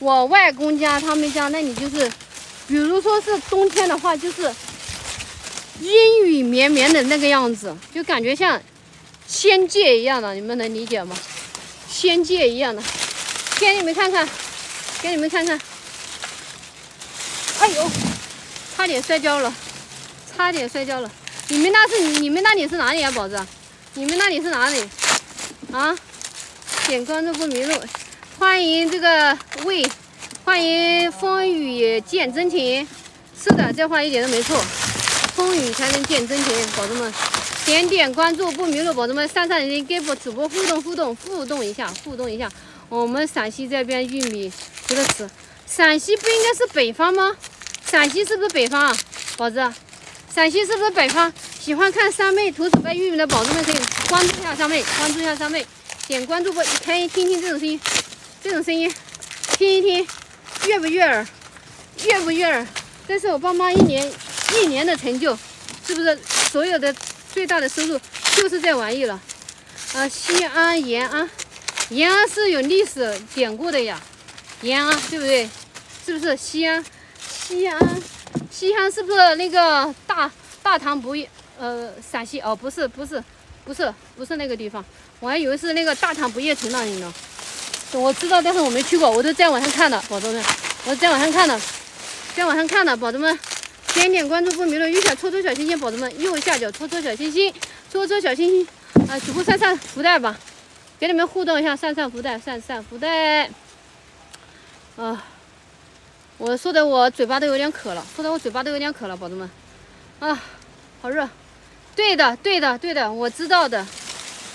我外公家他们家那里就是，比如说是冬天的话，就是阴雨绵绵的那个样子，就感觉像仙界一样的，你们能理解吗？仙界一样的，给你们看看，给你们看看。哎呦，差点摔跤了，差点摔跤了。你们那里是哪里啊，宝子？你们那里是哪里？啊？点关注不迷路。欢迎这个欢迎风雨见真情。是的，这话一点都没错，风雨才能见真情，宝子们。点关注不迷路，宝子们，上人心跟主播互动一下。我们陕西这边玉米值得吃。陕西不应该是北方吗？陕西是不是北方啊，宝子？陕西是不是北方？喜欢看三妹土手掰玉米的宝子们可以关注一下三妹，点关注不？可以听听这种声音，听一听，悦不悦耳？这是我爸妈一年的成就，是不是？所有的最大的收入就是这玩意了。西安、延安是有历史典故的呀，延安对不对？是不是西安是不是那个大唐不夜？陕西哦，不是那个地方，我还以为是那个大唐不夜城那里呢。我知道，但是我没去过，我都在网上看的，宝子们，在网上看的，宝子们，点关注不迷路，右下戳小心心，宝子们，右下角戳小心心，主播散福袋吧，给你们互动一下，散福袋，我说的我嘴巴都有点渴了，宝子们，啊，好热。对的，我知道的，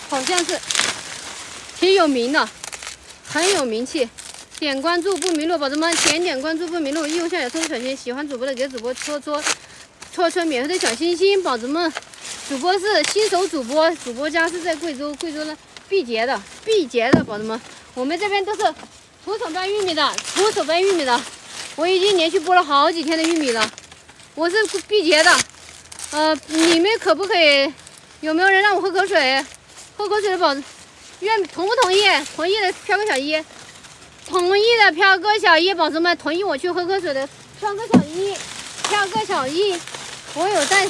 好像是挺有名的，很有名气。点关注不迷路，宝子们，点关注不迷路，右下角戳小心心，喜欢主播的给主播戳免费的小心心，宝子们。主播是新手主播家是在贵州的毕节的，宝子们，我们这边都是土手掰玉米的，我已经连续播了好几天的玉米了，我是毕节的。你们可不可以？有没有人让我喝口水？的宝子，同不同意？同意的飘个小一，宝子们，同意我去喝口水的飘个小一，我有在，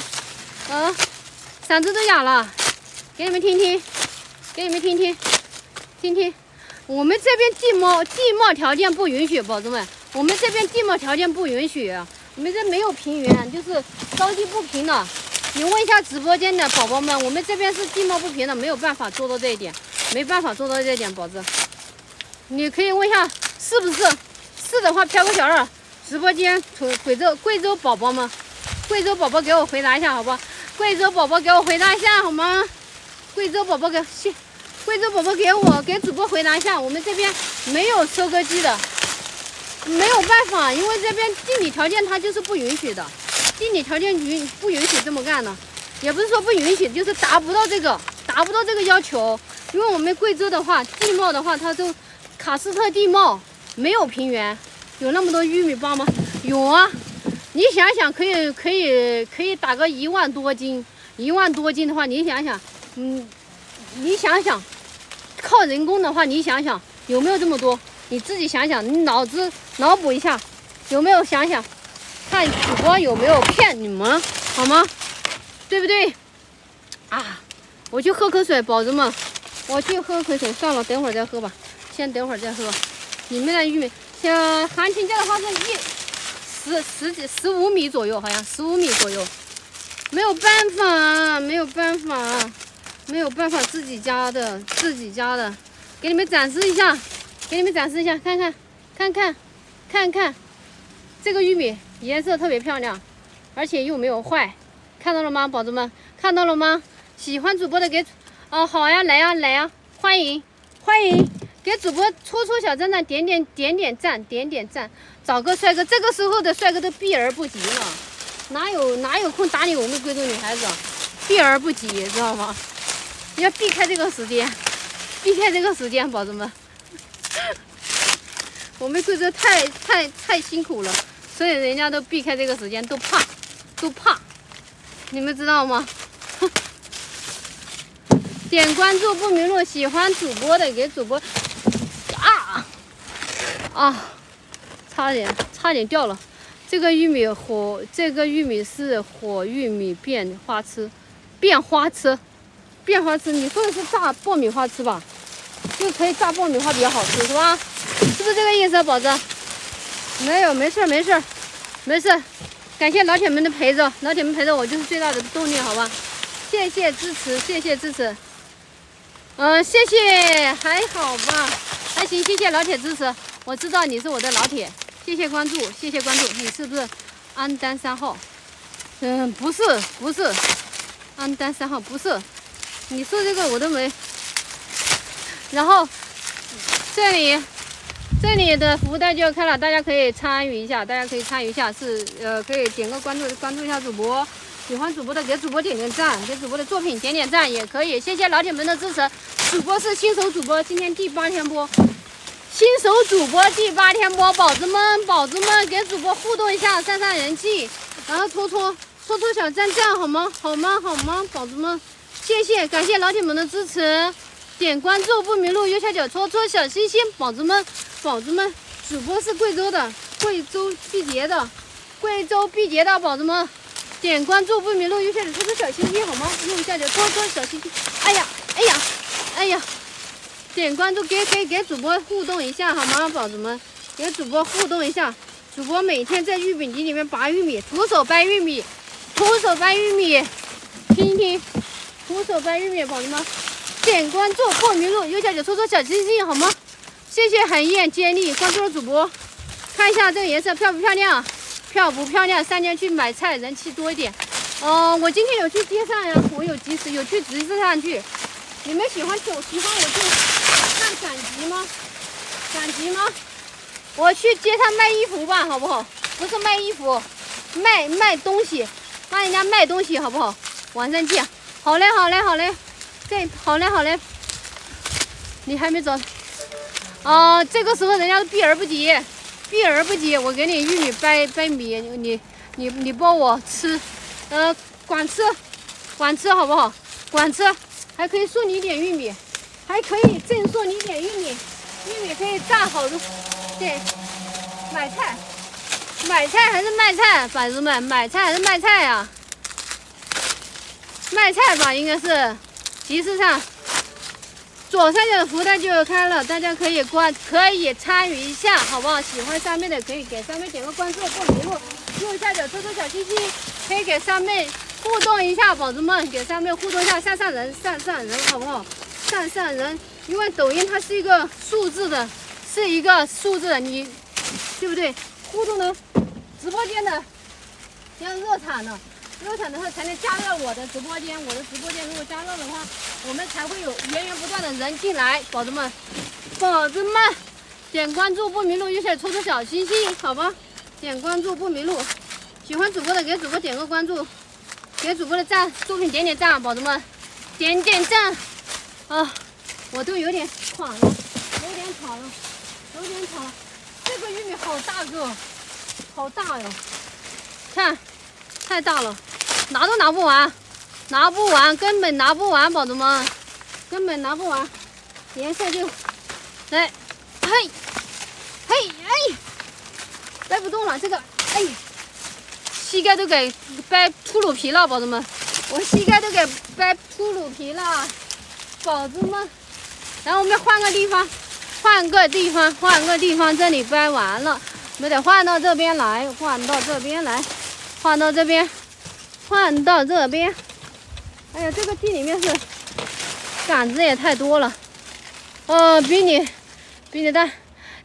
嗓子都哑了，给你们听听。我们这边地貌条件不允许，宝子们，我们这边地貌条件不允许。我们这没有平原，就是高低不平的。你问一下直播间的宝宝们，我们这边是地貌不平的，没办法做到这一点，宝子。你可以问一下是不是？是的话飘个小二。直播间贵州宝宝们，贵州宝宝给我回答一下，好不好？贵州宝宝给我回答一下好吗？贵州宝宝给主播回答一下，我们这边没有收割机的。没有办法，因为这边地理条件它就是不允许的，不允许这么干的，也不是说不允许，就是达不到这个要求。因为我们贵州的话，地貌的话，它都喀斯特地貌，没有平原，有那么多玉米棒吗？有啊，你想想，可以打个1万多斤的话，你想想，靠人工的话，你想想有没有这么多？你自己想想，你脑补一下，有没有想想，看主播有没有骗你们，好吗？对不对？我去喝口水，宝子们，算了，等会儿再喝吧，你们的玉米，像行情价的话是15米左右，好像15米左右，没有办法，自己家的，给你们展示一下，看看，这个玉米颜色特别漂亮，而且又没有坏，看到了吗，宝子们？看到了吗？喜欢主播的好呀，来呀，欢迎，给主播戳小赞，点赞，找个帅哥，这个时候的帅哥都避而不及了，哪有空打理我们贵州女孩子，避而不及，知道吗？要避开这个时间，宝子们。我们贵州太辛苦了，所以人家都避开这个时间，都怕，你们知道吗？点关注不迷路，喜欢主播的给主播差点掉了。这个玉米是火玉米变花痴，你说的是炸爆米花吃吧？就可以炸爆米花比较好吃，是吧？是不是这个意思啊，宝子？没有，没事。感谢老铁们的陪着，我就是最大的动力，好吧？谢谢支持。谢谢，还好吧，还行，谢谢老铁支持。我知道你是我的老铁，谢谢关注。你是不是安丹3号？不是，安丹3号不是。你说这个我都没。然后这里的福袋就要开了，大家可以参与一下，是可以点个关注一下主播。喜欢主播的给主播点点赞，给主播的作品点点赞也可以。谢谢老铁们的支持。主播是新手主播，今天第8天播，宝子们给主播互动一下，上人气，然后戳小赞赞，好吗，宝子们，谢谢，感谢老铁们的支持。点关注不迷路，右下角戳小心心，宝子们，主播是贵州毕节的，宝子们。点关注不迷路，右下角戳小心心，好吗？右下角戳小心心。哎呀！点关注，给主播互动一下，好吗，宝子们？给主播互动一下。主播每天在玉米地里面拔玉米，徒手掰玉米，听一听，徒手掰玉米，宝子们。点关注不迷路，右下角戳小心心，好吗？谢谢海燕接力关注了主播，看一下这个颜色漂不漂亮？漂不漂亮？3天去买菜，人气多一点。我今天有去街上呀，我有去集市上去。你们喜欢我去看赶集吗？我去街上卖衣服吧，好不好？不是卖衣服，卖东西，帮人家卖东西，好不好？晚上见。好嘞。好嘞。你还没走？这个时候人家是避而不及。我给你玉米掰米，你帮我吃，管吃好不好？管吃，还可以送你一点玉米，还可以赠送你一点玉米可以炸好的。对，买菜还是卖菜，宝子们，买菜还是卖菜呀？卖菜吧，应该是集市上。左上角的福袋就有开了，大家可以参与一下，好不好？喜欢上面的可以给上面点个关注，不迷路。右下角戳小心心，可以给上面互动一下，宝子们，给上面互动一下，上人，好不好？上人，因为抖音它是一个数字的，你对不对？互动的直播间的要热场的话才能加热我的直播间。如果加热的话，我们才会有源源不断的人进来。宝子们，点关注不迷路，右下角戳小心心，好吧？点关注不迷路，喜欢主播的给主播点个关注，给主播的作品点点赞，宝子们，点赞啊！我都有点喘了，有点吵了。这个玉米好大个，好大哟！看，太大了。拿都拿不完，根本拿不完，宝子们，根本拿不完。颜色就，来，嘿，掰不动了，这个，膝盖都给掰秃噜皮了，宝子们，我膝盖都给掰秃噜皮了，宝子们。然后我们换个地方，这里掰完了，我们得换到这边来，换到这边。哎呀，这个地里面是杆子也太多了，比你大。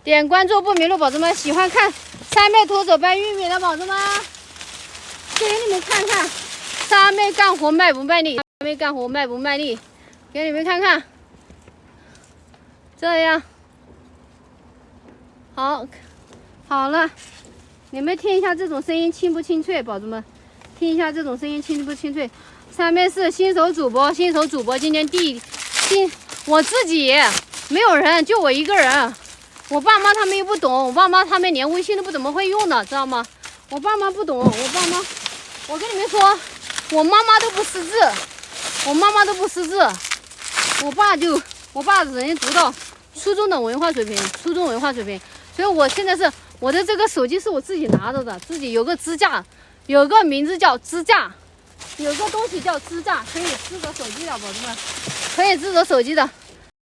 点关注不迷路，宝子们，喜欢看三妹徒手掰玉米的宝子们，给你们看看三妹干活卖不卖力，给你们看看，这样好了，你们听一下这种声音清不清脆，宝子们，听一下这种声音清不清脆。上面是新手主播，今天我自己没有人，就我一个人。我爸妈他们又不懂，我爸妈他们连微信都不怎么会用的，知道吗？我爸妈不懂，我跟你们说，我妈妈都不识字，我爸只能读到初中文化水平，所以我现在是我的这个手机是我自己拿着的，自己有个支架，有个名字叫支架，有个东西叫支架，可以支着手机的，宝贝们，可以支着手机的。